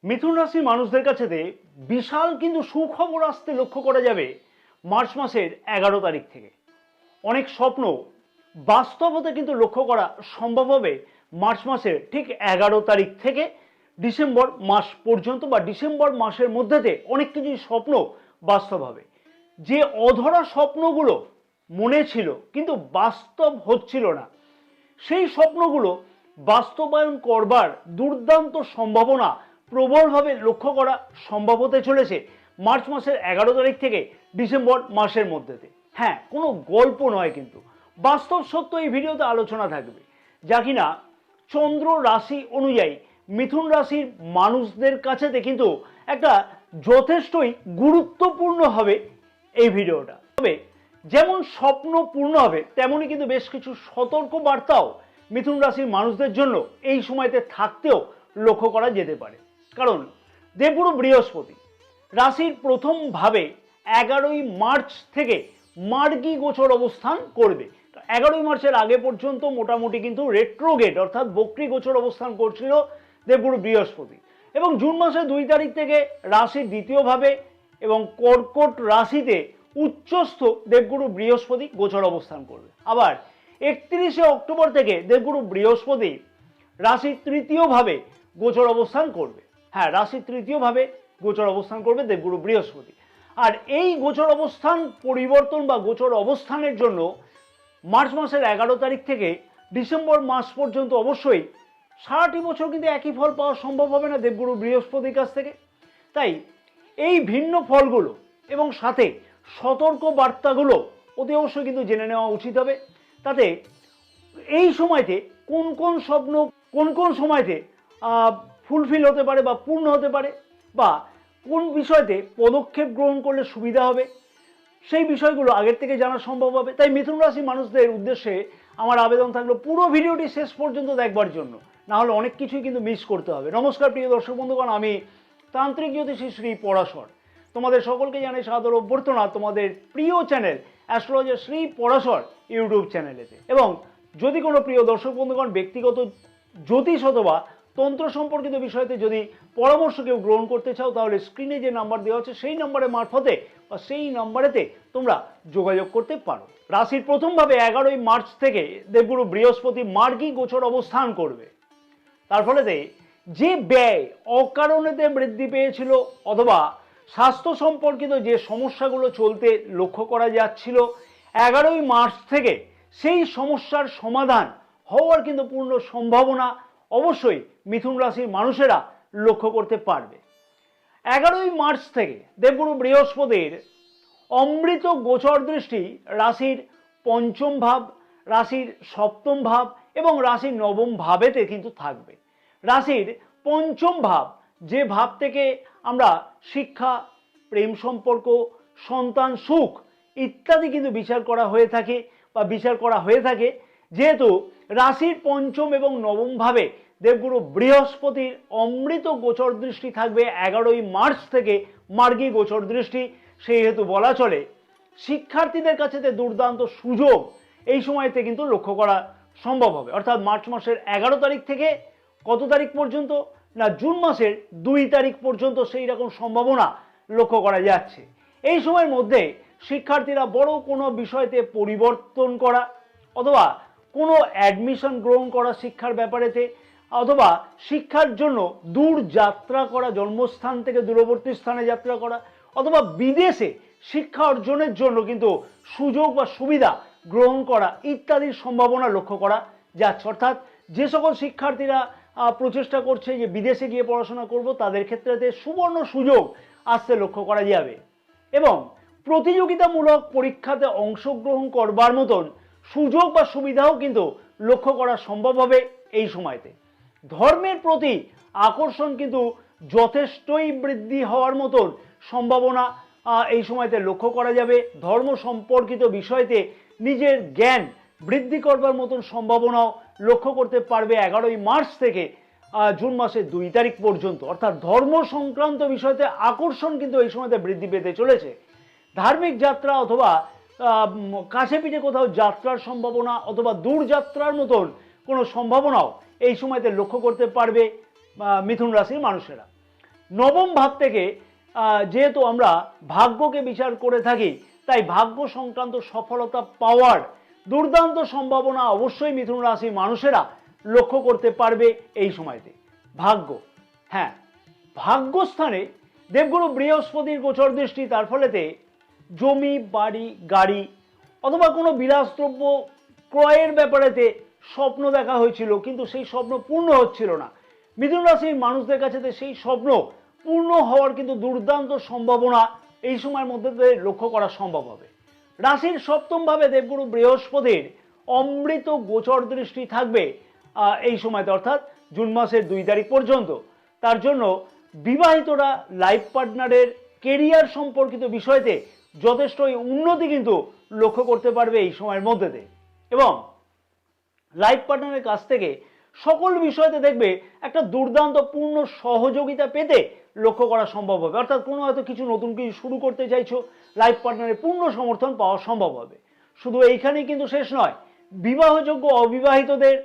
মিথুন রাশির মানুষদের কাছে বিশাল কিন্তু সুখবর আসতে লক্ষ্য করা যাবে মার্চ মাসের 11 তারিখ থেকে। অনেক স্বপ্ন বাস্তব হতে কিন্তু লক্ষ্য করা সম্ভব হবে মার্চ মাসের ঠিক 11 তারিখ থেকে ডিসেম্বর মাস পর্যন্ত, বা ডিসেম্বর মাসের মধ্যেতে অনেক কিছু স্বপ্ন বাস্তব হবে। যে অধরা স্বপ্নগুলো মনে ছিল কিন্তু বাস্তব হচ্ছিল না, সেই স্বপ্নগুলো বাস্তবায়ন করবার দুর্দান্ত সম্ভাবনা প্রবলভাবে লক্ষ্য করা সম্ভব হতে চলেছে মার্চ মাসের 11 তারিখ থেকে ডিসেম্বর মাসের মধ্যেতে। হ্যাঁ, কোনো গল্প নয়, কিন্তু বাস্তব সত্য এই ভিডিওতে আলোচনা থাকবে, যা কিনা চন্দ্র রাশি অনুযায়ী মিথুন রাশির মানুষদের কাছেতে কিন্তু একটা যথেষ্টই গুরুত্বপূর্ণ হবে এই ভিডিওটা। তবে যেমন স্বপ্ন পূর্ণ হবে, তেমনই কিন্তু বেশ কিছু সতর্ক বার্তাও মিথুন রাশির মানুষদের জন্য এই সময়তে থাকতেও লক্ষ্য করা যেতে পারে। কারণ দেবগুরু বৃহস্পতি রাশির প্রথম ভাবে 11ই মার্চ থেকে মার্গী গোচর অবস্থান করবে। 11ই মার্চের আগে পর্যন্ত মোটামুটি কিন্তু রেট্রোগেট অর্থাৎ বক্রী গোচর অবস্থান করছিল দেবগুরু বৃহস্পতি, এবং জুন মাসের 2 তারিখ থেকে রাশির দ্বিতীয় ভাবে এবং কর্কট রাশিতে উচ্চস্থ দেবগুরু বৃহস্পতি গোচর অবস্থান করবে। আবার 31শে অক্টোবর থেকে দেবগুরু বৃহস্পতি রাশির তৃতীয় ভাবে গোচর অবস্থান করবে। হ্যাঁ, রাশির তৃতীয় ভাবে গোচর অবস্থান করবে দেবগুরু বৃহস্পতি। আর এই গোচর অবস্থান পরিবর্তন বা গোচর অবস্থানের জন্য মার্চ মাসের 11 তারিখ থেকে ডিসেম্বর মাস পর্যন্ত অবশ্যই সারাটি বছর কিন্তু একই ফল পাওয়া সম্ভব হবে না দেবগুরু বৃহস্পতির কাছ থেকে। তাই এই ভিন্ন ফলগুলো এবং সাথে সতর্ক বার্তাগুলো অতি অবশ্যই কিন্তু জেনে নেওয়া উচিত হবে। তাতে এই সময়তে কোন কোন স্বপ্ন কোন কোন সময়তে ফুলফিল হতে পারে বা পূর্ণ হতে পারে, বা কোন বিষয়তে পদক্ষেপ গ্রহণ করলে সুবিধা হবে, সেই বিষয়গুলো আগের থেকে জানা সম্ভব হবে। তাই মিথুন রাশি মানুষদের উদ্দেশ্যে আমার আবেদন থাকলো পুরো ভিডিওটি শেষ পর্যন্ত দেখবার জন্য, না হলে অনেক কিছুই কিন্তু মিস করতে হবে। নমস্কার প্রিয় দর্শক বন্ধুগণ, আমি তান্ত্রিক জ্যোতিষী শ্রী পরাশর তোমাদের সকলকে জানাই সাদর অভ্যর্থনা তোমাদের প্রিয় channel astrologer Shri Parashar YouTube চ্যানেলেতে। এবং যদি কোনো প্রিয় দর্শক বন্ধুগণ ব্যক্তিগত জ্যোতিষ অথবা তন্ত্র সম্পর্কিত বিষয়তে যদি পরামর্শ কেউ গ্রহণ করতে চাও, তাহলে স্ক্রিনে যে নাম্বার দেওয়া হচ্ছে সেই নাম্বারের মারফতে বা সেই নাম্বারেতে তোমরা যোগাযোগ করতে পারো। রাশির প্রথমভাবে 11ই মার্চ থেকে দেবগুরু বৃহস্পতি মার্গী গোচর অবস্থান করবে। তার ফলেতে যে ব্যয় অকারণেতে বৃদ্ধি পেয়েছিল অথবা স্বাস্থ্য সম্পর্কিত যে সমস্যাগুলো চলতে লক্ষ্য করা যাচ্ছিল, 11ই মার্চ থেকে সেই সমস্যার সমাধান হওয়ার কিন্তু পূর্ণ সম্ভাবনা অবশ্যই মিথুন রাশির মানুষেরা লক্ষ্য করতে পারবে। 11ই মার্চ থেকে দেবগুরু বৃহস্পতির অমৃত গোচর দৃষ্টি রাশির পঞ্চম ভাব, রাশির সপ্তম ভাব এবং রাশির নবম ভাবেতে কিন্তু থাকবে। রাশির পঞ্চম ভাব, যে ভাব থেকে আমরা শিক্ষা, প্রেম সম্পর্ক, সন্তান সুখ ইত্যাদি কিন্তু বিচার করা হয়ে থাকে, যেহেতু রাশির পঞ্চম এবং নবম ভাবে দেবগুরু বৃহস্পতির অমৃত গোচর দৃষ্টি থাকবে 11ই মার্চ থেকে মার্গী গোচর দৃষ্টি, সেই হেতু বলা চলে শিক্ষার্থীদের কাছে দুর্দান্ত সুযোগ এই সময়তে কিন্তু লক্ষ্য করা সম্ভব হবে। অর্থাৎ মার্চ মাসের 11 তারিখ থেকে কত তারিখ পর্যন্ত না, জুন মাসের 2 তারিখ পর্যন্ত সেই রকম সম্ভাবনা লক্ষ্য করা যাচ্ছে। এই সময়ের মধ্যে শিক্ষার্থীরা বড় কোনো বিষয়তে পরিবর্তন করা অথবা কোনো অ্যাডমিশন গ্রহণ করা শিক্ষার ব্যাপারেতে, অথবা শিক্ষার জন্য দূর যাত্রা করা, জন্মস্থান থেকে দূরবর্তী স্থানে যাত্রা করা, অথবা বিদেশে শিক্ষা অর্জনের জন্য কিন্তু সুযোগ বা সুবিধা গ্রহণ করা ইত্যাদির সম্ভাবনা লক্ষ্য করা যাচ্ছে। অর্থাৎ যে সকল শিক্ষার্থীরা প্রচেষ্টা করছে যে বিদেশে গিয়ে পড়াশোনা করব, তাদের ক্ষেত্রে সুবর্ণ সুযোগ আসতে লক্ষ্য করা যাবে। এবং প্রতিযোগিতামূলক পরীক্ষাতে অংশগ্রহণ করবার মতন সুযোগ বা সুবিধাও কিন্তু লক্ষ্য করা সম্ভব হবে এই সময়তে। ধর্মের প্রতি আকর্ষণ কিন্তু যথেষ্টই বৃদ্ধি হওয়ার মতন সম্ভাবনা এই সময়তে লক্ষ্য করা যাবে। ধর্ম সম্পর্কিত বিষয়তে নিজের জ্ঞান বৃদ্ধি করবার মতন সম্ভাবনাও লক্ষ্য করতে পারবে 11ই মার্চ থেকে জুন মাসের 2 তারিখ পর্যন্ত। অর্থাৎ ধর্ম সংক্রান্ত বিষয়তে আকর্ষণ কিন্তু এই সময়তে বৃদ্ধি পেতে চলেছে। ধার্মিক যাত্রা অথবা কাছে পিঠে কোথাও যাত্রার সম্ভাবনা অথবা দূর যাত্রার মতন কোনো সম্ভাবনাও এই সময়তে লক্ষ্য করতে পারবে মিথুন রাশির মানুষেরা। নবম ভাব থেকে যেহেতু আমরা ভাগ্যকে বিচার করে থাকি, তাই ভাগ্য সংক্রান্ত সফলতা পাওয়ার দুর্দান্ত সম্ভাবনা অবশ্যই মিথুন রাশির মানুষেরা লক্ষ্য করতে পারবে এই সময়তে। ভাগ্য, হ্যাঁ, ভাগ্যস্থানে দেবগুরু বৃহস্পতির গোচর দৃষ্টি, তার ফলেতে জমি, বাড়ি, গাড়ি অথবা কোনো বিলাসদ্রব্য ক্রয়ের ব্যাপারেতে স্বপ্ন দেখা হয়েছিল, কিন্তু সেই স্বপ্ন পূর্ণ হচ্ছিল না। মিথুন রাশির মানুষদের কাছে সেই স্বপ্ন পূর্ণ হওয়ার কিন্তু দুর্দান্ত সম্ভাবনা এই সময়ের মধ্যে লক্ষ্য করা সম্ভব হবে। রাশির সপ্তম ভাবে দেবগুরু বৃহস্পতির অমৃত গোচর দৃষ্টি থাকবে এই সময়তে, অর্থাৎ জুন মাসের 2 তারিখ পর্যন্ত। তার জন্য বিবাহিতরা লাইফ পার্টনারের কেরিয়ার সম্পর্কিত বিষয়তে যথেষ্টই উন্নতি কিন্তু লক্ষ্য করতে পারবে এই সময়ের মধ্যে। এবং লাইফ পার্টনারের কাছ থেকে সকল বিষয়তে দেখবে একটা দুর্দান্ত পূর্ণ সহযোগিতা পেতে লক্ষ্য করা সম্ভব হবে। অর্থাৎ কোনো হয়তো কিছু নতুন কিছু শুরু করতে চাইছো, লাইফ পার্টনারের পূর্ণ সমর্থন পাওয়া সম্ভব হবে। শুধু এইখানেই কিন্তু শেষ নয়, বিবাহযোগ্য অবিবাহিতদের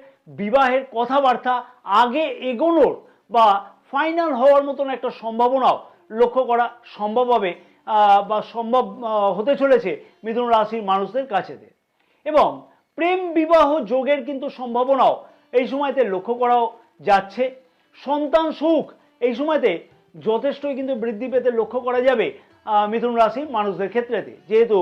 বিবাহের কথাবার্তা আগে এগোনোর বা ফাইনাল হওয়ার মতন একটা সম্ভাবনাও লক্ষ্য করা সম্ভব হবে বা সম্ভব হতে চলেছে মিথুন রাশির মানুষদের কাছে। এবং প্রেম বিবাহ যোগের কিন্তু সম্ভাবনাও এই সময়তে লক্ষ্য করাও যাচ্ছে। সন্তান সুখ এই সময়তে যথেষ্টই কিন্তু বৃদ্ধি পেতে লক্ষ্য করা যাবে মিথুন রাশির মানুষদের ক্ষেত্রেতে, যেহেতু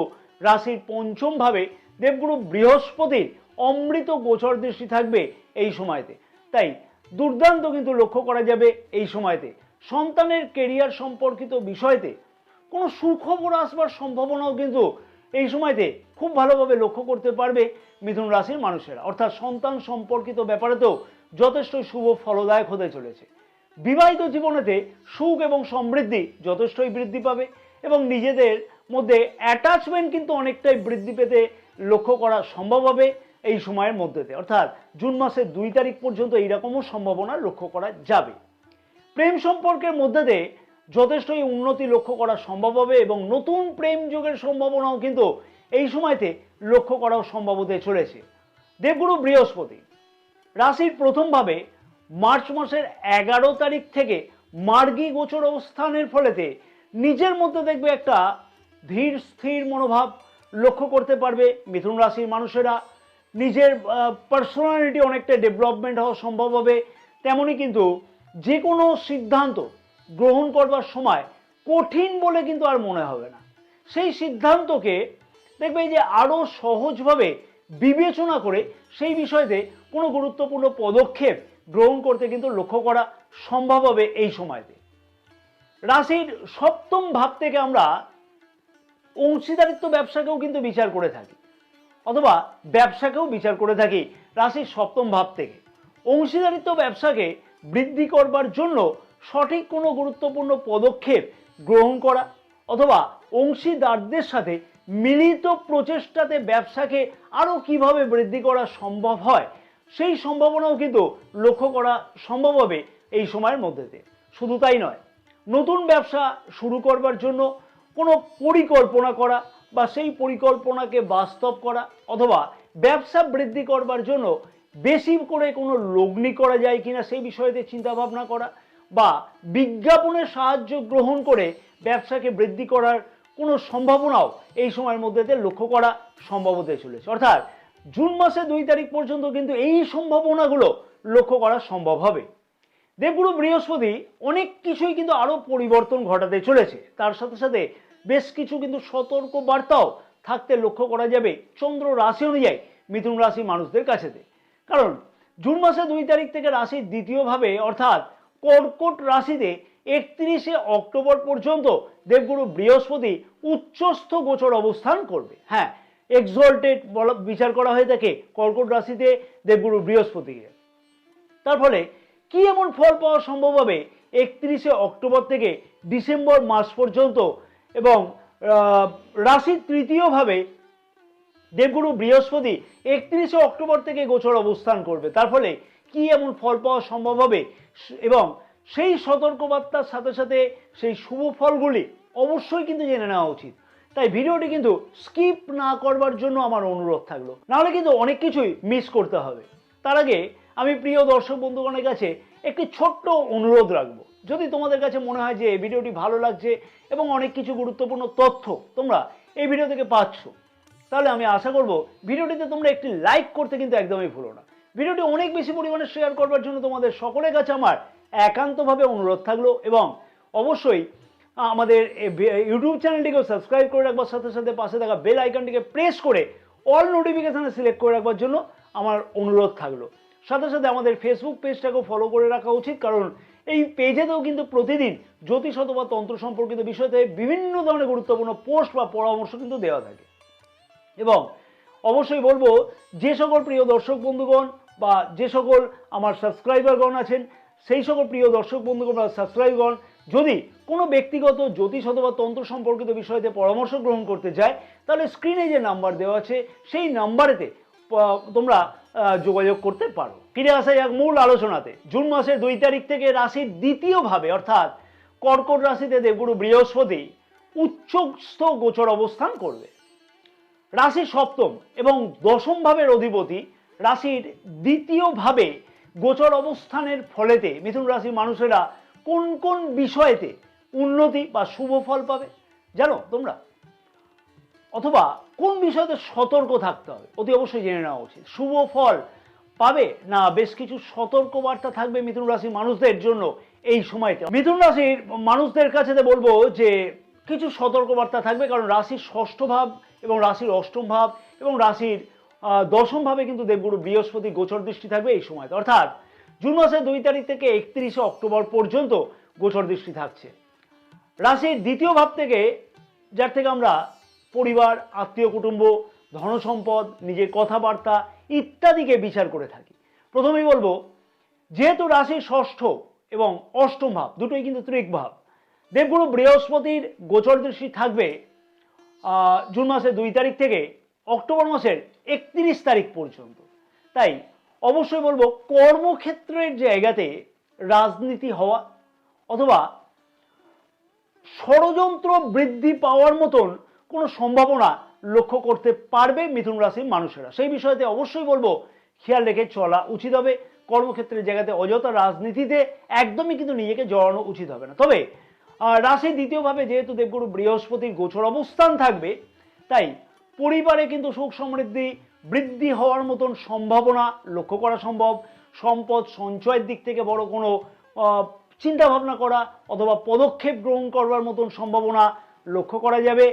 রাশির পঞ্চম ভাবে দেবগুরু বৃহস্পতির অমৃত গোচর দৃষ্টি থাকবে এই সময়তে। তাই দুর্দান্ত কিন্তু লক্ষ্য করা যাবে এই সময়তে। সন্তানের কেরিয়ার সম্পর্কিত বিষয়তে কোনো সুখবর আসবার সম্ভাবনাও কিন্তু এই সময়তে খুব ভালোভাবে লক্ষ্য করতে পারবে মিথুন রাশির মানুষেরা। অর্থাৎ সন্তান সম্পর্কিত ব্যাপারেতেও যথেষ্টই শুভ ফলদায়ক হতে চলেছে। বিবাহিত জীবনেতে সুখ এবং সমৃদ্ধি যথেষ্টই বৃদ্ধি পাবে এবং নিজেদের মধ্যে অ্যাটাচমেন্ট কিন্তু অনেকটাই বৃদ্ধি পেতে লক্ষ্য করা সম্ভব হবে এই সময়ের মধ্যেতে। অর্থাৎ জুন মাসের 2 তারিখ পর্যন্ত এইরকমও সম্ভাবনা লক্ষ্য করা যাবে। প্রেম সম্পর্কের মধ্যে যথেষ্টই উন্নতি লক্ষ্য করা সম্ভব হবে এবং নতুন প্রেম যোগের সম্ভাবনাও কিন্তু এই সময়তে লক্ষ্য করাও সম্ভব হতে চলেছে। দেবগুরু বৃহস্পতি রাশির প্রথম ভাবে মার্চ মাসের 11 তারিখ থেকে মার্গী গোচর অবস্থানের ফলেতে নিজের মধ্যে দেখবে একটা ধীর স্থির মনোভাব লক্ষ্য করতে পারবে মিথুন রাশির মানুষেরা। নিজের পার্সোনালিটি অনেকটা ডেভেলপমেন্ট হওয়া সম্ভব হবে। তেমনই কিন্তু যে কোনো সিদ্ধান্ত গ্রহণ করবার সময় কঠিন বলে কিন্তু আর মনে হবে না। সেই সিদ্ধান্তকে দেখবে যে আরো সহজভাবে বিবেচনা করে সেই বিষয়তে কোনো গুরুত্বপূর্ণ পদক্ষেপ গ্রহণ করতে কিন্তু লক্ষ্য করা সম্ভব হবে এই সময়তে। রাশির সপ্তম ভাব থেকে আমরা অংশীদারিত্ব ব্যবসাকেও কিন্তু বিচার করে থাকি, অথবা ব্যবসাকেও বিচার করে থাকি রাশির সপ্তম ভাব থেকে। অংশীদারিত্ব ব্যবসাকে বৃদ্ধি করবার জন্য সঠিক কোনো গুরুত্বপূর্ণ পদক্ষেপ গ্রহণ করা অথবা অংশীদারদের সাথে মিলিত প্রচেষ্টাতে ব্যবসাকে আরো কিভাবে বৃদ্ধি করা সম্ভব হয় সেই সম্ভাবনাও কিন্তু লক্ষ্য করা সম্ভব হবে এই সময়ের মধ্যে। শুধু তাই নয়, নতুন ব্যবসা শুরু করবার জন্য কোনো পরিকল্পনা করা বা সেই পরিকল্পনাকে বাস্তব করা অথবা ব্যবসা বৃদ্ধি করবার জন্য বেশি করে কোনো লগ্নি করা যায় কিনা সেই বিষয়তে চিন্তা ভাবনা করা বা বিজ্ঞাপনের সাহায্য গ্রহণ করে ব্যবসাকে বৃদ্ধি করার কোনো সম্ভাবনাও এই সময়ের মধ্যে লক্ষ্য করা সম্ভব হতে চলেছে। অর্থাৎ জুন মাসে 2 তারিখ পর্যন্ত কিন্তু এই সম্ভাবনাগুলো লক্ষ্য করা সম্ভব হবে। দেবগুরু বৃহস্পতি অনেক কিছুই কিন্তু আরো পরিবর্তন ঘটাতে চলেছে, তার সাথে সাথে বেশ কিছু কিন্তু সতর্ক বার্তাও থাকতে লক্ষ্য করা যাবে চন্দ্র রাশি অনুযায়ী মিথুন রাশি মানুষদের কাছে। কারণ জুন মাসে 2 তারিখ থেকে রাশির দ্বিতীয় ভাবে অর্থাৎ কর্কট রাশিতে 31শে অক্টোবর পর্যন্ত দেবগুরু বৃহস্পতি উচ্চস্থ গোচর অবস্থান করবে। হ্যাঁ, এক্সল্টেড বিচার করা হয়ে থাকে কর্কট রাশিতে দেবগুরু বৃহস্পতিকে। তার ফলে কি এমন ফল পাওয়া সম্ভব হবে 31শে অক্টোবর থেকে ডিসেম্বর মাস পর্যন্ত, এবং রাশির তৃতীয় ভাবে দেবগুরু বৃহস্পতি 31শে অক্টোবর থেকে গোচর অবস্থান করবে। তার ফলে কি এমন ফল পাওয়া সম্ভব হবে এবং সেই সতর্কবার্তার সাথে সাথে সেই শুভ ফলগুলি অবশ্যই কিন্তু জেনে নেওয়া উচিত। তাই ভিডিওটি কিন্তু স্কিপ না করবার জন্য আমার অনুরোধ থাকলো, নাহলে কিন্তু অনেক কিছুই মিস করতে হবে। তার আগে আমি প্রিয় দর্শক বন্ধুগণের কাছে একটি ছোট্ট অনুরোধ রাখবো। যদি তোমাদের কাছে মনে হয় যে এই ভিডিওটি ভালো লাগছে এবং অনেক কিছু গুরুত্বপূর্ণ তথ্য তোমরা এই ভিডিও থেকে পাচ্ছ, তাহলে আমি আশা করব ভিডিওটিতে তোমরা একটি লাইক করতে কিন্তু একদমই ভুলো না। ভিডিওটি অনেক বেশি পরিমাণে শেয়ার করবার জন্য তোমাদের সকলের কাছে আমার একান্তভাবে অনুরোধ থাকলো, এবং অবশ্যই আমাদের ইউটিউব চ্যানেলটিকেও সাবস্ক্রাইব করে রাখবার সাথে সাথে পাশে থাকা বেল আইকনটিকে প্রেস করে অল নোটিফিকেশানে সিলেক্ট করে রাখবার জন্য আমার অনুরোধ থাকলো। সাথে সাথে আমাদের ফেসবুক পেজটাকেও ফলো করে রাখা উচিত, কারণ এই পেজেতেও কিন্তু প্রতিদিন জ্যোতিষ অথবা তন্ত্র সম্পর্কিত বিষয়তে বিভিন্ন ধরনের গুরুত্বপূর্ণ পোস্ট বা পরামর্শ কিন্তু দেওয়া থাকে। এবং অবশ্যই বলবো, যে সকল প্রিয় দর্শক বন্ধুগণ বা যে সকল আমার সাবস্ক্রাইবারগণ আছেন, সেই সকল প্রিয় দর্শক বন্ধুগণ বা সাবস্ক্রাইবগণ যদি কোনো ব্যক্তিগত জ্যোতিষ অথবা তন্ত্র সম্পর্কিত বিষয়তে পরামর্শ গ্রহণ করতে চায়, তাহলে স্ক্রিনে যে নাম্বার দেওয়া আছে সেই নাম্বারেতে তোমরা যোগাযোগ করতে পারো। ফিরে আসা যাক মূল আলোচনাতে। জুন মাসের 2 তারিখ থেকে রাশির দ্বিতীয় ভাবে অর্থাৎ কর্কট রাশিতে দেবগুরু বৃহস্পতি উচ্চস্থ গোচর অবস্থান করবে। রাশির সপ্তম এবং দশম ভাবের অধিপতি রাশির দ্বিতীয় ভাবে গোচর অবস্থানের ফলেতে মিথুন রাশির মানুষেরা কোন কোন বিষয়েতে উন্নতি বা শুভ ফল পাবে জানো তোমরা? অথবা কোন বিষয়তে সতর্ক থাকতে হবে অতি অবশ্যই জেনে নেওয়া উচিত। শুভ ফল পাবে না বেশ কিছু সতর্কবার্তা থাকবে মিথুন রাশির মানুষদের জন্য এই সময়তে। মিথুন রাশির মানুষদের কাছে বলবো যে কিছু সতর্কবার্তা থাকবে, কারণ রাশির ষষ্ঠ ভাব এবং রাশির অষ্টম ভাব এবং রাশির দশম ভাবে কিন্তু দেবগুরু বৃহস্পতি গোচর দৃষ্টি থাকবে এই সময়তে, অর্থাৎ জুন মাসের 2 তারিখ থেকে 31শে অক্টোবর পর্যন্ত গোচর দৃষ্টি থাকছে। রাশির দ্বিতীয় ভাব থেকে, যার থেকে আমরা পরিবার, আত্মীয় কুটুম্ব, ধনসম্পদ, নিজের কথাবার্তা ইত্যাদিকে বিচার করে থাকি। প্রথমেই বলবো, যেহেতু রাশির ষষ্ঠ এবং অষ্টম ভাব দুটোই কিন্তু ত্রিক ভাব, দেবগুরু বৃহস্পতির গোচর দৃষ্টি থাকবে জুন মাসের 2 তারিখ থেকে অক্টোবর মাসের 31 তারিখ পর্যন্ত। তাই অবশ্যই বলবো, কর্মক্ষেত্রের জায়গাতে রাজনীতি হওয়া অথবা ষড়যন্ত্র বৃদ্ধি পাওয়ার মতন কোনো সম্ভাবনা লক্ষ্য করতে পারবে মিথুন রাশির মানুষেরা। সেই বিষয়তে অবশ্যই বলবো খেয়াল রেখে চলা উচিত হবে। কর্মক্ষেত্রের জায়গাতে অযথা রাজনীতিতে একদমই কিন্তু নিজেকে জড়ানো উচিত হবে না। তবে রাশির দ্বিতীয়ভাবে যেহেতু দেবগুরু বৃহস্পতির গোচর অবস্থান থাকবে, তাই পরিবারে কিন্তু সুখ সমৃদ্ধি বৃদ্ধি হওয়ার মতন সম্ভাবনা লক্ষ্য করা সম্ভব। সম্পদ সঞ্চয়ের দিক থেকে বড় কোনো চিন্তা ভাবনা করা অথবা পদক্ষেপ গ্রহণ করবার মতন সম্ভাবনা লক্ষ্য করা যাবে।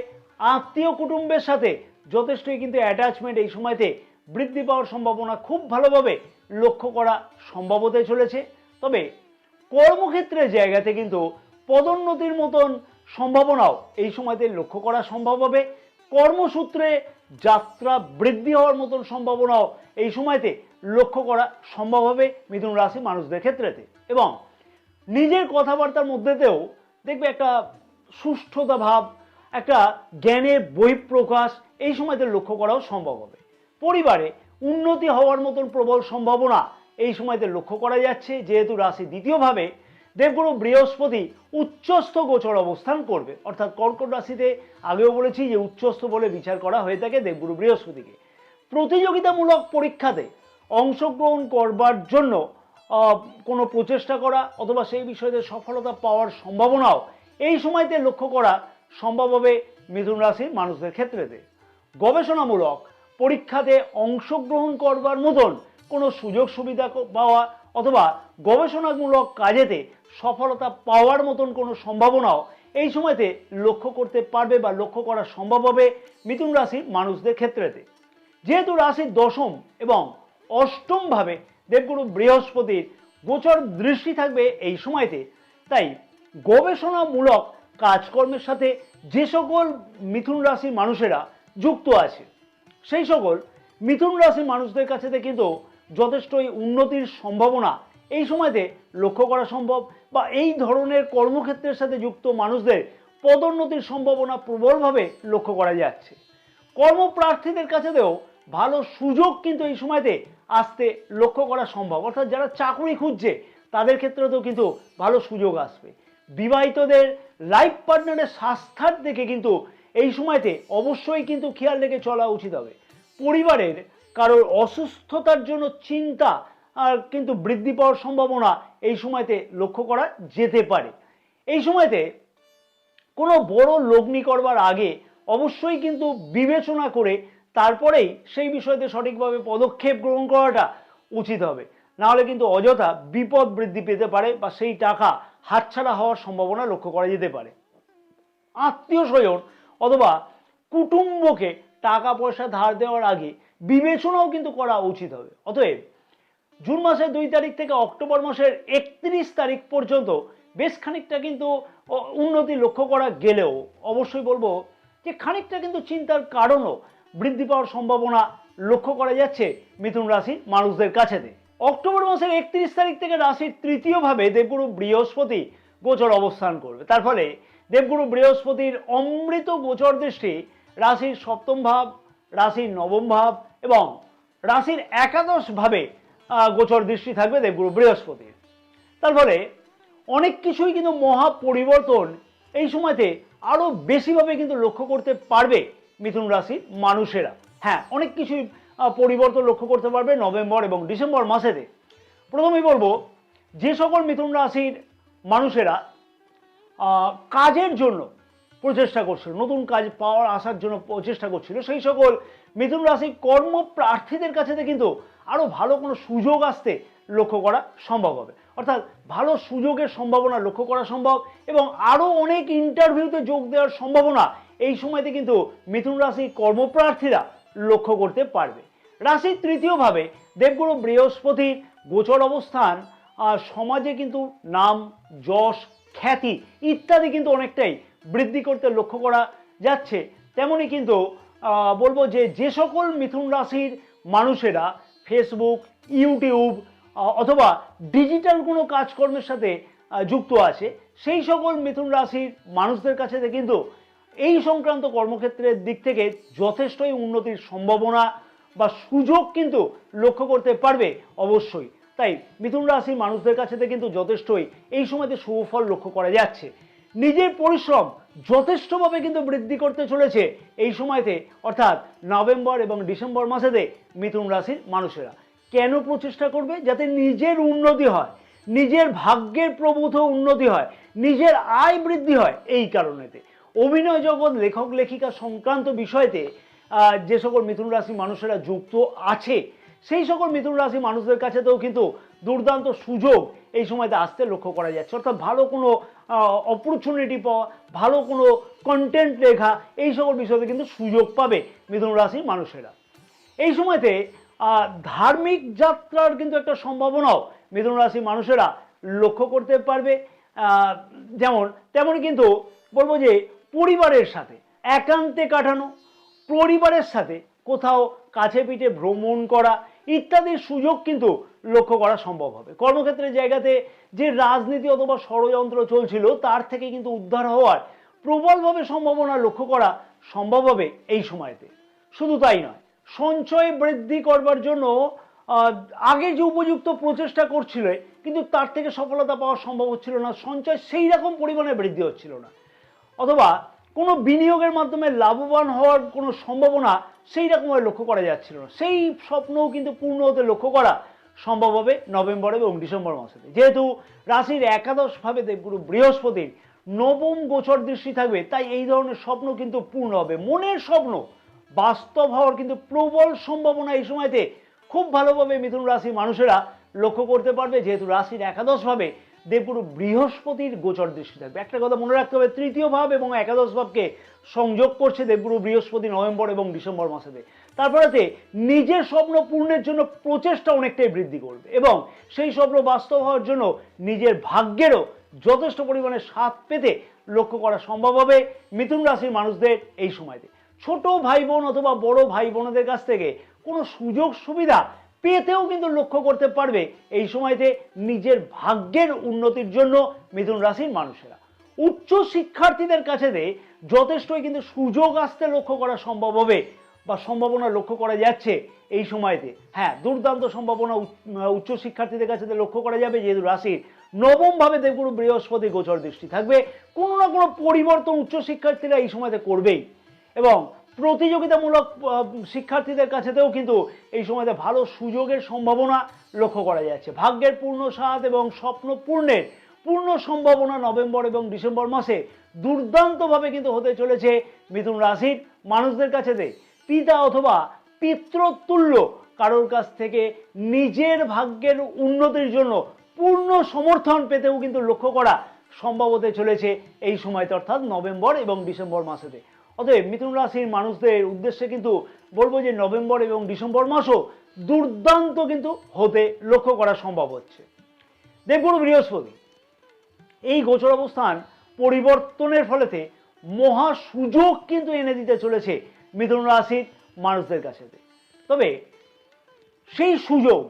আত্মীয় কুটুম্বের সাথে যথেষ্টই কিন্তু অ্যাটাচমেন্ট এই সময়তে বৃদ্ধি পাওয়ার সম্ভাবনা খুব ভালোভাবে লক্ষ্য করা সম্ভব হতে চলেছে। তবে কর্মক্ষেত্রের জায়গাতে কিন্তু পদোন্নতির মতন সম্ভাবনাও এই সময়তে লক্ষ্য করা সম্ভব হবে। কর্মসূত্রে যাত্রা বৃদ্ধি হওয়ার মতন সম্ভাবনাও এই সময়তে লক্ষ্য করা সম্ভব হবে মিথুন রাশি মানুষদের ক্ষেত্রেতে। এবং নিজের কথাবার্তার মধ্যেতেও দেখবে একটা সুষ্ঠুতা ভাব, একটা জ্ঞানের বহিঃপ্রকাশ এই সময়তে লক্ষ্য করাও সম্ভব হবে। পরিবারে উন্নতি হওয়ার মতন প্রবল সম্ভাবনা এই সময়তে লক্ষ্য করা যাচ্ছে, যেহেতু রাশি দ্বিতীয়ভাবে দেবগুরু বৃহস্পতি উচ্চস্থ গোচর অবস্থান করবে। অর্থাৎ কর্কট রাশিতে আগেও বলেছি যে উচ্চস্থ বলে বিচার করা হয়ে থাকে দেবগুরু বৃহস্পতিকে। প্রতিযোগিতামূলক পরীক্ষাতে অংশগ্রহণ করবার জন্য কোনো প্রচেষ্টা করা অথবা সেই বিষয়ে সফলতা পাওয়ার সম্ভাবনাও এই সময়তে লক্ষ্য করা সম্ভব হবে মিথুন রাশির মানুষদের ক্ষেত্রেতে। গবেষণামূলক পরীক্ষাতে অংশগ্রহণ করবার মতন কোনো সুযোগ সুবিধা পাওয়া অথবা গবেষণামূলক কাজেতে সফলতা পাওয়ার মতন কোনো সম্ভাবনাও এই সময়তে লক্ষ্য করতে পারবে বা লক্ষ্য করা সম্ভব হবে মিথুন রাশির মানুষদের ক্ষেত্রেতে। যেহেতু রাশির দশম এবং অষ্টম ভাবে দেবগুরু বৃহস্পতির গোচর দৃষ্টি থাকবে এই সময়তে, তাই গবেষণামূলক কাজকর্মের সাথে যে সকল মিথুন রাশির মানুষেরা যুক্ত আছে, সেই সকল মিথুন রাশির মানুষদের কাছে কিন্তু যথেষ্টই উন্নতির সম্ভাবনা এই সময়তে লক্ষ্য করা সম্ভব, বা এই ধরনের কর্মক্ষেত্রের সাথে যুক্ত মানুষদের পদোন্নতির সম্ভাবনা প্রবলভাবে লক্ষ্য করা যাচ্ছে। কর্মপ্রার্থীদের কাছেতেও ভালো সুযোগ কিন্তু এই সময়তে আসতে লক্ষ্য করা সম্ভব। অর্থাৎ যারা চাকরি খুঁজছে তাদের ক্ষেত্রেও কিন্তু ভালো সুযোগ আসবে। বিবাহিতদের লাইফ পার্টনারের স্বাস্থ্যার দিকে কিন্তু এই সময়তে অবশ্যই কিন্তু খেয়াল রেখে চলা উচিত হবে। পরিবারের কারোর অসুস্থতার জন্য চিন্তা আর কিন্তু বৃদ্ধি পাওয়ার সম্ভাবনা এই সময়তে লক্ষ্য করা যেতে পারে। এই সময়তে কোনো বড় লগ্নি করবার আগে অবশ্যই কিন্তু বিবেচনা করে তারপরেই সেই বিষয়তে সঠিকভাবে পদক্ষেপ গ্রহণ করাটা উচিত হবে, নাহলে কিন্তু অযথা বিপদ বৃদ্ধি পেতে পারে বা সেই টাকা হাতছাড়া হওয়ার সম্ভাবনা লক্ষ্য করা যেতে পারে। আত্মীয় স্বজন অথবা কুটুম্বকে টাকা পয়সা ধার দেওয়ার আগে বিবেচনাও কিন্তু করা উচিত হবে। অতএব জুন মাসের 2 তারিখ থেকে অক্টোবর মাসের 31 তারিখ পর্যন্ত বেশ খানিকটা কিন্তু উন্নতি লক্ষ্য করা গেলেও অবশ্যই বলবো যে খানিকটা কিন্তু চিন্তার কারণও বৃদ্ধি পাওয়ার সম্ভাবনা লক্ষ্য করা যাচ্ছে মিথুন রাশির মানুষদের কাছেতে। অক্টোবর মাসের 31 তারিখ থেকে রাশির তৃতীয় ভাবে দেবগুরু বৃহস্পতি গোচর অবস্থান করবে। তার ফলে দেবগুরু বৃহস্পতির অমৃত গোচর দৃষ্টি রাশির সপ্তম ভাব, রাশির নবম ভাব এবং রাশির একাদশ ভাবে গোচর দৃষ্টি থাকবে দেবগুরু বৃহস্পতির। তার ফলে অনেক কিছুই কিন্তু মহা পরিবর্তন এই সময়তে আরো বেশিভাবে কিন্তু লক্ষ্য করতে পারবে মিথুন রাশির মানুষেরা। হ্যাঁ, অনেক কিছুই পরিবর্তন লক্ষ্য করতে পারবে নভেম্বর এবং ডিসেম্বর মাসেতে। প্রথমেই বলবো, যে সকল মিথুন রাশির মানুষেরা কাজের জন্য প্রচেষ্টা করছিল, নতুন কাজ পাওয়ার আসার জন্য প্রচেষ্টা করছিল, সেই সকল মিথুন রাশির কর্মপ্রার্থীদের কাছে কিন্তু আরো ভালো কোনো সুযোগ আসতে লক্ষ্য করা সম্ভব হবে। অর্থাৎ ভালো সুযোগের সম্ভাবনা লক্ষ্য করা সম্ভব এবং আরো অনেক ইন্টারভিউতে যোগ দেওয়ার সম্ভাবনা এই সময়তে কিন্তু মিথুন রাশির কর্মপ্রার্থীরা লক্ষ্য করতে পারবে। রাশির তৃতীয় ভাবে দেবগুরু বৃহস্পতির গোচর অবস্থান সমাজে কিন্তু নাম, যশ, খ্যাতি ইত্যাদি কিন্তু অনেকটাই বৃদ্ধি করতে লক্ষ্য করা যাচ্ছে। তেমনি কিন্তু বলবো যে সকল মিথুন রাশির মানুষেরা ফেসবুক, ইউটিউব অথবা ডিজিটাল কোনো কাজকর্মের সাথে যুক্ত আছে, সেই সকল মিথুন রাশির মানুষদের কাছে কিন্তু এই সংক্রান্ত কর্মক্ষেত্রের দিক থেকে যথেষ্টই উন্নতির সম্ভাবনা বা সুযোগ কিন্তু লক্ষ্য করতে পারবে অবশ্যই। তাই মিথুন রাশির মানুষদের কাছে কিন্তু যথেষ্টই এই সময়তে সুফল লক্ষ্য করা যাচ্ছে। নিজের পরিশ্রম যথেষ্টভাবে কিন্তু বৃদ্ধি করতে চলেছে এই সময়তে, অর্থাৎ নভেম্বর এবং ডিসেম্বর মাসেতে মিথুন রাশির মানুষেরা। কেন প্রচেষ্টা করবে? যাতে নিজের উন্নতি হয়, নিজের ভাগ্যের প্রভূত উন্নতি হয়, নিজের আয় বৃদ্ধি হয়। এই কারণেতে অভিনয় জগৎ, লেখক লেখিকা সংক্রান্ত বিষয়তে যে সকল মিথুন রাশি মানুষেরা যুক্ত আছে, সেই সকল মিথুন রাশি মানুষদের কাছেতেও কিন্তু দুর্দান্ত সুযোগ এই সময়তে আসতে লক্ষ্য করা যাচ্ছে। অর্থাৎ ভালো কোনো অপরচুনিটি পাওয়া, ভালো কোনো কন্টেন্ট লেখা, এই সকল বিষয়তে কিন্তু সুযোগ পাবে মিথুন রাশির মানুষেরা। এই সময়তে ধার্মিক যাত্রার কিন্তু একটা সম্ভাবনাও মিথুন রাশির মানুষেরা লক্ষ্য করতে পারবে। তেমনই কিন্তু বলবো যে পরিবারের সাথে একান্তে কাটানো, পরিবারের সাথে কোথাও কাছে পিঠে ভ্রমণ করা ইত্যাদির সুযোগ কিন্তু লক্ষ্য করা সম্ভব হবে। কর্মক্ষেত্রের জায়গাতে যে রাজনীতি অথবা ষড়যন্ত্র চলছিল তার থেকে কিন্তু উদ্ধার হওয়ার প্রবলভাবে সম্ভাবনা লক্ষ্য করা সম্ভব হবে এই সময়তে। শুধু তাই নয়, সঞ্চয় বৃদ্ধি করবার জন্য আগে যে উপযুক্ত প্রচেষ্টা করছিল কিন্তু তার থেকে সফলতা পাওয়া সম্ভব হচ্ছিল না, সঞ্চয় সেই রকম পরিমাণে বৃদ্ধি হচ্ছিল না, অথবা কোনো বিনিয়োগের মাধ্যমে লাভবান হওয়ার কোনো সম্ভাবনা সেই রকমভাবে লক্ষ্য করা যাচ্ছিল না, সেই স্বপ্নও কিন্তু পূর্ণ হতে লক্ষ্য করা সম্ভব হবে নভেম্বর এবং ডিসেম্বর মাসে। যেহেতু রাশির একাদশ ভাবে দেবগুরু বৃহস্পতির নবম গোচর দৃষ্টি থাকবে, তাই এই ধরনের স্বপ্ন কিন্তু পূর্ণ হবে। মনের স্বপ্ন বাস্তব হওয়ার কিন্তু প্রবল সম্ভাবনা এই সময়তে খুব ভালোভাবে মিথুন রাশির মানুষেরা লক্ষ্য করতে পারবে, যেহেতু রাশির একাদশ ভাবে দেবগুরু বৃহস্পতির গোচর দৃষ্টি থাকবে। একটা কথা মনে রাখতে হবে, তৃতীয় ভাব এবং একাদশ ভাবকে সংযোগ করছে দেবগুরু বৃহস্পতি নভেম্বর এবং ডিসেম্বর মাসেতে। তারপরেতে নিজের স্বপ্ন পূর্ণের জন্য প্রচেষ্টা অনেকটাই বৃদ্ধি করবে এবং সেই স্বপ্ন বাস্তব হওয়ার জন্য নিজের ভাগ্যেরও যথেষ্ট পরিমাণে সাথ পেতে লক্ষ্য করা সম্ভব হবে মিথুন রাশির মানুষদের এই সময়তে। ছোট ভাই বোন অথবা বড় ভাই বোনদের কাছ থেকে কোনো সুযোগ সুবিধা পেতেও কিন্তু লক্ষ্য করতে পারবে এই সময়তে নিজের ভাগ্যের উন্নতির জন্য মিথুন রাশির মানুষেরা। উচ্চ শিক্ষার্থীদের কাছে যথেষ্টই কিন্তু সুযোগ আসতে লক্ষ্য করা সম্ভব হবে বা সম্ভাবনা লক্ষ্য করা যাচ্ছে এই সময়তে। হ্যাঁ, দুর্দান্ত সম্ভাবনা উচ্চ শিক্ষার্থীদের কাছে লক্ষ্য করা যাবে, যেহেতু রাশির নবম ভাবে দেবগুরু বৃহস্পতি গোচর দৃষ্টি থাকবে। কোনো না কোনো পরিবর্তন উচ্চ শিক্ষার্থীরা এই সময়তে করবেই এবং প্রতিযোগিতামূলক শিক্ষার্থীদের কাছেতেও কিন্তু এই সময়তে ভালো সুযোগের সম্ভাবনা লক্ষ্য করা যাচ্ছে। ভাগ্যের পূর্ণ স্বাদ এবং স্বপ্ন পূর্ণের পূর্ণ সম্ভাবনা নভেম্বর এবং ডিসেম্বর মাসে দুর্দান্তভাবে কিন্তু হতে চলেছে মিথুন রাশির মানুষদের কাছে। পিতা অথবা পিতৃতুল্য কারোর কাছ থেকে নিজের ভাগ্যের উন্নতির জন্য পূর্ণ সমর্থন পেতেও কিন্তু লক্ষ্য করা সম্ভব হতে চলেছে এই সময়তে, অর্থাৎ নভেম্বর এবং ডিসেম্বর মাসেতে। অতএব মিথুন রাশির মানুষদের উদ্দেশ্যে কিন্তু বলবো যে নভেম্বর এবং ডিসেম্বর মাসও দুর্দান্ত কিন্তু হতে লক্ষ্য করা সম্ভব হচ্ছে। দেবগুরু বৃহস্পতি এই গোচর অবস্থান পরিবর্তনের ফলেতে মহা সুযোগ কিন্তু এনে দিতে চলেছে মিথুন রাশির মানুষদের কাছে। তবে সেই সুযোগ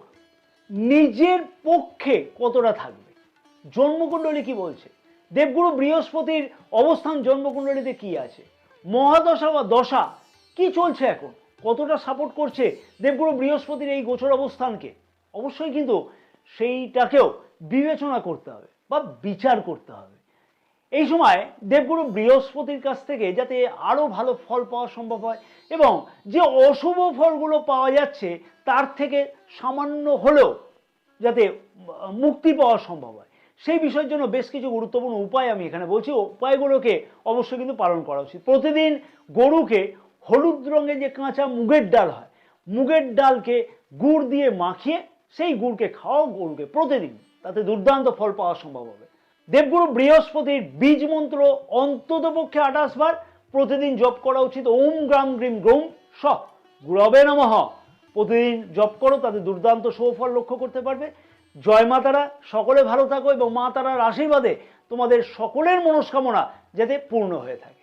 নিজের পক্ষে কতটা থাকবে, জন্মকুণ্ডলী কি বলছে, দেবগুরু বৃহস্পতির অবস্থান জন্মকুণ্ডলীতে কি আছে, মহাদশা বা দশা কি চলছে এখন, কতটা সাপোর্ট করছে দেবগুরু বৃহস্পতির এই গোচর অবস্থানকে, অবশ্যই কিন্তু সেইটাকেও বিবেচনা করতে হবে বা বিচার করতে হবে। এই সময় দেবগুরু বৃহস্পতির কাছ থেকে যাতে আরো ভালো ফল পাওয়া সম্ভব হয় এবং যে অশুভ ফলগুলো পাওয়া যাচ্ছে তার থেকে সামান্য হলেও যাতে মুক্তি পাওয়া সম্ভব হয়, সেই বিষয়ের জন্য বেশ কিছু গুরুত্বপূর্ণ উপায় আমি এখানে বলছি। উপায়গুলোকে অবশ্যই কিন্তু পালন করা উচিত। প্রতিদিন গরুকে হলুদ রঙের যে কাঁচা মুগের ডাল হয়, মুগের ডালকে গুড় দিয়ে মাখিয়ে সেই গুড়কে খাওয়াও গরুকে প্রতিদিন, তাতে দুর্দান্ত ফল পাওয়া সম্ভব হবে। দেবগুরু বৃহস্পতির বীজ মন্ত্র অন্তত পক্ষে 28 বার প্রতিদিন জপ করা উচিত। ওম গ্রাম গ্রিম গ্রৌম স গুরবে নমঃ প্রতিদিন জপ করো, তাতে দুর্দান্ত সুফল লক্ষ্য করতে পারবে। জয় মা তারা, সকলে ভালো থাকো এবং মা তারার আশীর্বাদে তোমাদের সকলের মনস্কামনা যাতে পূর্ণ হয়ে থাকে।